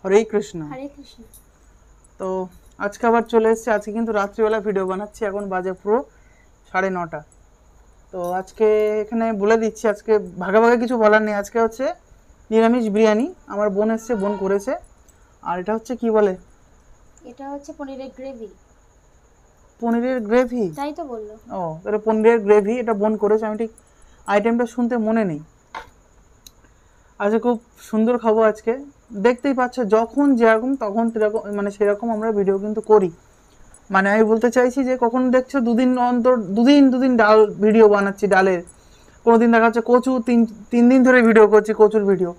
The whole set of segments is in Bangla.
হরে কৃষ্ণ। হরে কৃষ্ণ। তো আজকে আবার চলে এসেছি। আজকে কিন্তু রাত্রিবেলা ভিডিও বানাচ্ছি, এখন বাজে পুরো 9:30। তো আজকে এখানে বলে দিচ্ছি, আজকে ভাগে ভাগে কিছু বলার নেই। আজকে হচ্ছে নিরামিষ বিরিয়ানি, আমার বোন এসছে, বোন করেছে। আর এটা হচ্ছে কি বলে, এটা হচ্ছে পনিরের গ্রেভি। পনিরের গ্রেভি? তাই তো বললো। ও, এটা পনিরের গ্রেভি, এটা বোন করেছে। আমি ঠিক আইটেমটা শুনতে মনে নেই। আজকে খুব সুন্দর খাবো আজকে। দেখতেই পাচ্ছ, যখন যেরকম তখন সেরকম, মানে সেরকম আমরা ভিডিও কিন্তু করি। মানে আমি বলতে চাইছি যে কখন দেখছো দুদিন অন্তর দুদিন ডাল ভিডিও বানাচ্ছি, ডালের। কোনো দিন দেখা যাচ্ছে কচু, তিন দিন ধরে ভিডিও করছি কচুর ভিডিও।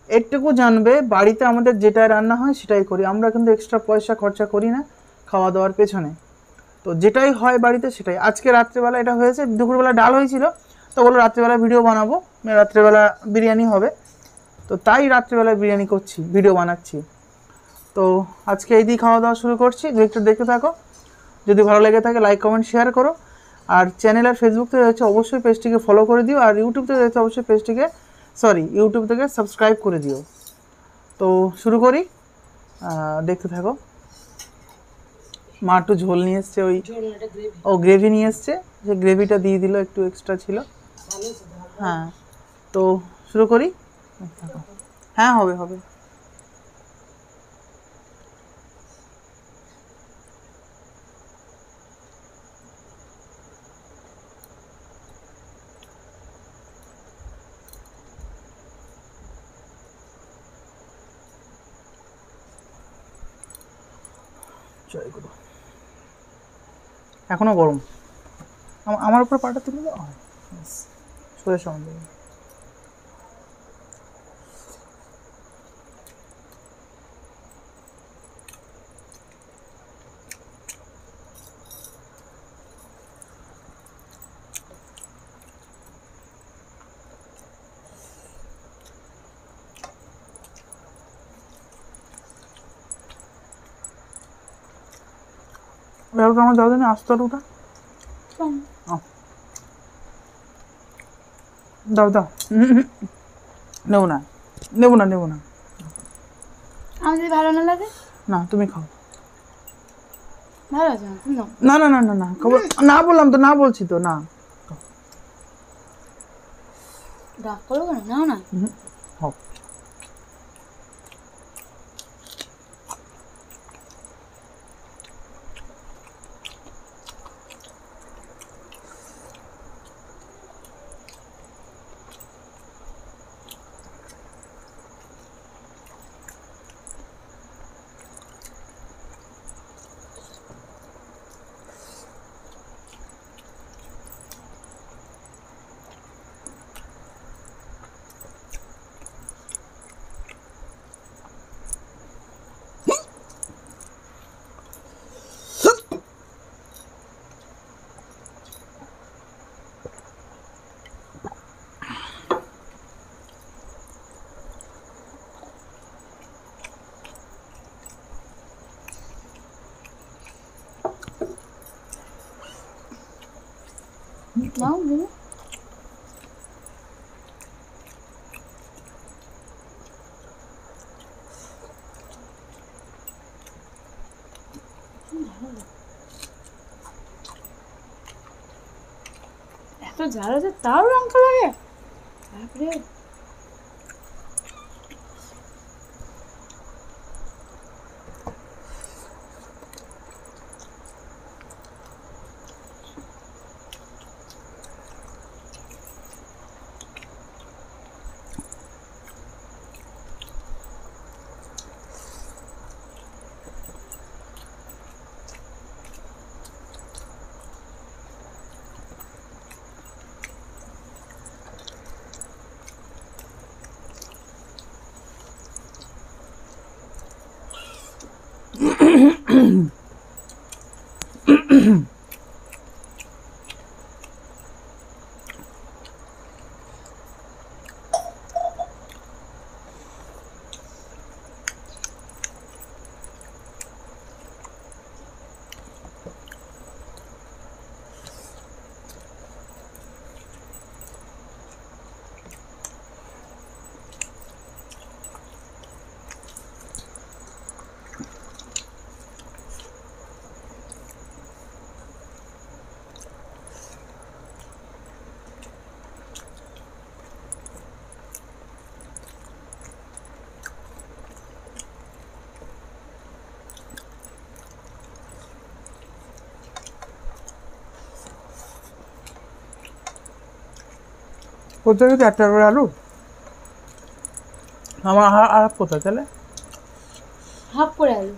একটুকু জানবে, বাড়িতে আমাদের যেটা রান্না হয় সেটাই করি আমরা, কিন্তু এক্সট্রা পয়সা খরচা করি না খাওয়া দাওয়ার পেছনে। তো যেটাই হয় বাড়িতে সেটাই। আজকে রাত্রেবেলা এটা হয়েছে, দুপুরবেলা ডাল হয়েছিল, তো বলো রাত্রেবেলা ভিডিও বানাবো, রাত্রেবেলা বিরিয়ানি হবে। তো তাই রাত্রেবেলা বিরিয়ানি করছি, ভিডিও বানাচ্ছি। তো আজকে এই দিয়ে খাওয়া দাওয়া শুরু করছি। একটু দেখতে থাকো, যদি ভালো লেগে থাকে লাইক কমেন্ট শেয়ার করো। আর চ্যানেল আর ফেসবুক থেকে দেখছো অবশ্যই পেজটিকে ফলো করে দিও, আর ইউটিউব থেকে দেখছো অবশ্যই পেজটিকে ইউটিউব থেকে সাবস্ক্রাইব করে দিও। তো শুরু করি, দেখতে থাকো। মা একটু ঝোল নিয়ে এসছে, গ্রেভি নিয়ে এসছে, যে গ্রেভিটা দিয়ে দিল, একটু এক্সট্রা ছিল। হ্যাঁ, তো শুরু করি। হ্যাঁ, হবে হবে। এখনো গরম, আমার উপরে পাটা তুলে দাও, সোজা সামনে দেবে। আমার দাও দিন আস্ত আলুটা, দাও দাও। নেবো না নেবো না নেবো না। আমার যদি ভালো না লাগে? না, তুমি খাও। ভালো আছে না না না না না খাবো না, বললাম তো না, বলছি তো না। ডাক করো কেন? নাও না। হোক। নাও দিদি। এত ঝাল আছে তাও লঙ্কা লাগে? বাপরে। প্রত্যেকে তো একটা করে আলু। আমার আর কোথায় তাহলে? হাফ করে আলু,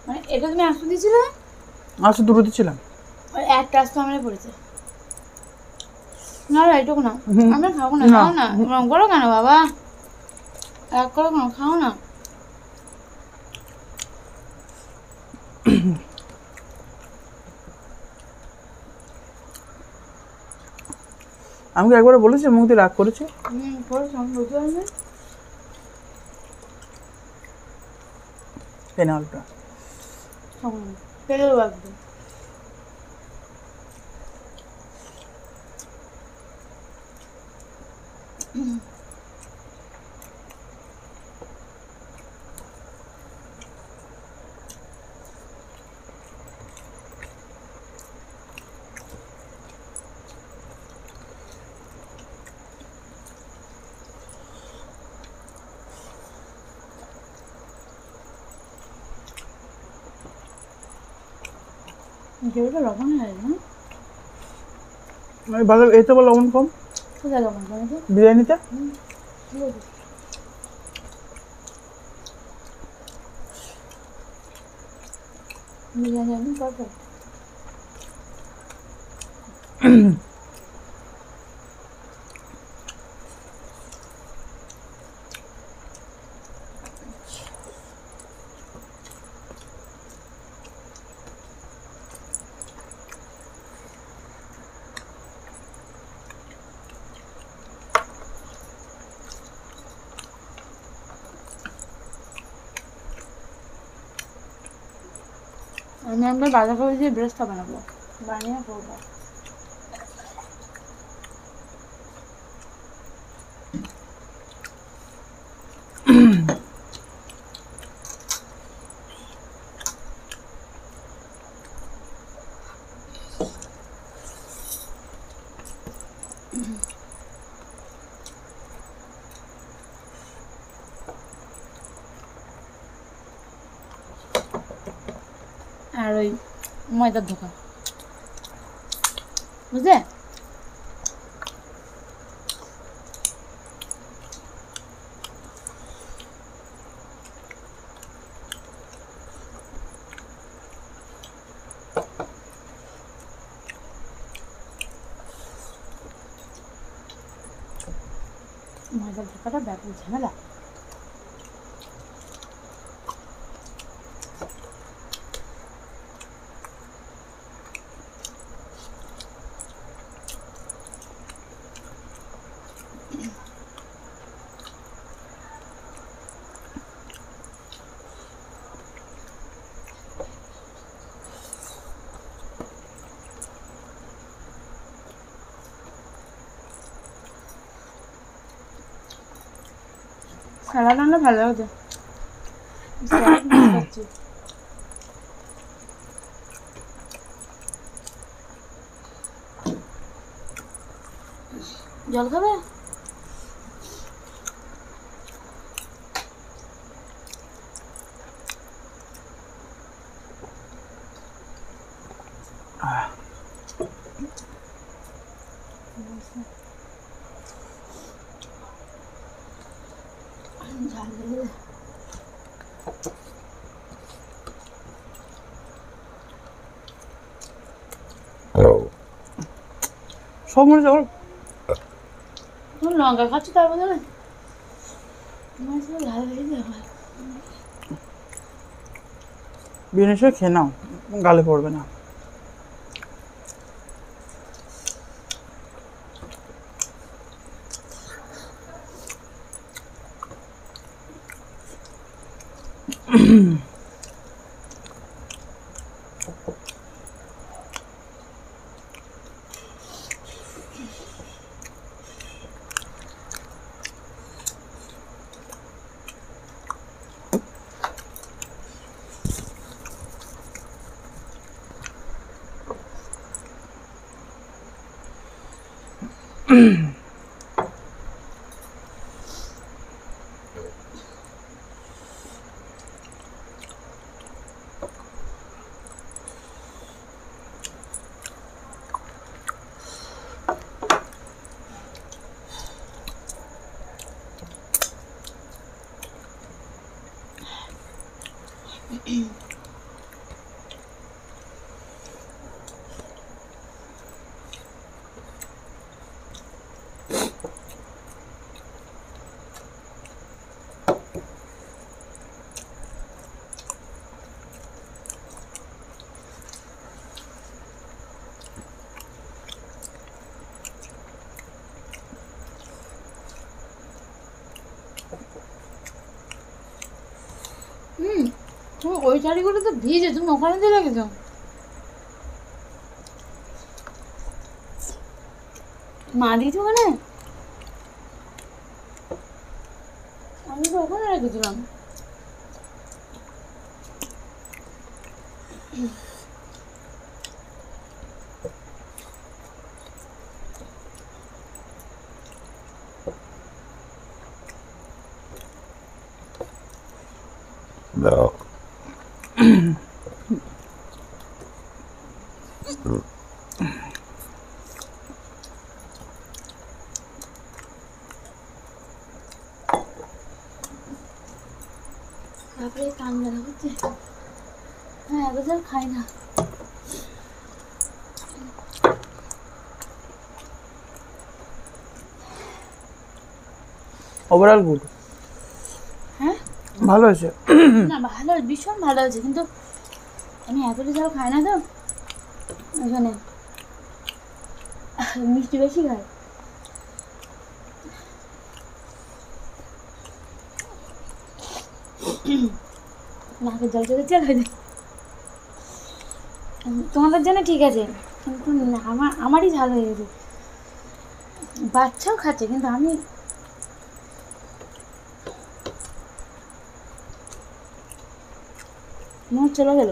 মানে এটা তুমি একশো দিয়েছিলে, আচ্ছা দুটো দিচ্ছিলাম। আর একটা আস্ত আমরা পড়েছে। না না এটুকু না, আমরা খাবো না, না। খাও না, রং করো কেন বাবা, এক করো কেন, খাও না। আমি কি একবার বলেছি মুখ দিয়ে রাগ করেছি? করেছো, আমি বুঝতে পারিনি। এই না আলুটা। খাবো না, ফেলে দেবো একদম। গ্রেভিটা লবণ হয়ে গেছে না? মানে ভালো এতে বলো লবণ কম কোথায় লবণ কমে তো? বিরিয়ানিতে। ঠিক আছে। বিরিয়ানি একদম পারফেক্ট। আমি একবার বাঁধাকপি দিয়ে ব্রেস্তা বানাবো, বানিয়ে করবো। আর ওই ময়দার ধোকা, বুঝলে? ময়দার ধোকাটা ব্যাপক ঝামেলা। স্যালাড আনলে ভালো হতো। স্যালাড মিস করছি। জল খাবে? ঝাল লেগে যায়। সব মনে যাওয়ার তুমি লঙ্কা খাচ্ছ তার বদলে? আমার সাথে ঝাল হয়ে যাবে। বিরিয়ানি সঙ্গে খেয়ে নাও, গালে পড়বে না। ওই শাড়িগুলো তো ভিজে, তুমি ওখানে দিয়ে রেখেছো। মা দিয়েছো ওখানে? আমি তো ওখানে রেখেছিলাম। No. তারপরে কান ব্যথা হচ্ছে। হ্যাঁ, এত জল খাই না। Overall good. হ্যাঁ ভালো হয়েছে। না, ভালো, ভীষণ ভালো হয়েছে, কিন্তু আমি এতটা জল খাই না তো, ওখানে মিষ্টি বেশি খাই। নাকের জল চলে চলে যায়। তোমাদের জন্য ঠিক আছে, কিন্তু আমারই ঝাল হয়ে গেছে। বাচ্চাও খাচ্ছে, কিন্তু আমি মুখ চলে গেল।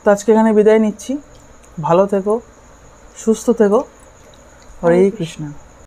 তো আজকে এখানে বিদায় নিচ্ছি। ভালো থেকো, সুস্থ থেকো। হরে কৃষ্ণ।